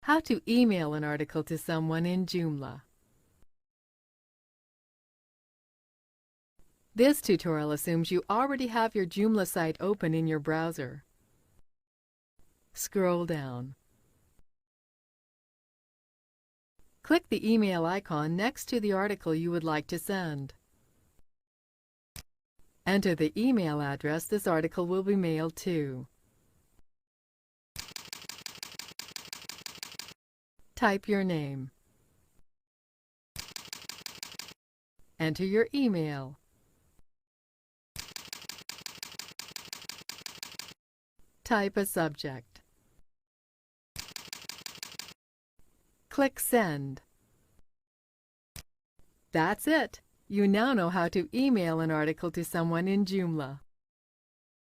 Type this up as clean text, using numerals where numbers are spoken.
How to email an article to someone in Joomla. This tutorial assumes you already have your Joomla site open in your browser. Scroll down. Click the email icon next to the article you would like to send. Enter the email address this article will be mailed to. Type your name. Enter your email. Type a subject. Click Send. That's it! You now know how to email an article to someone in Joomla.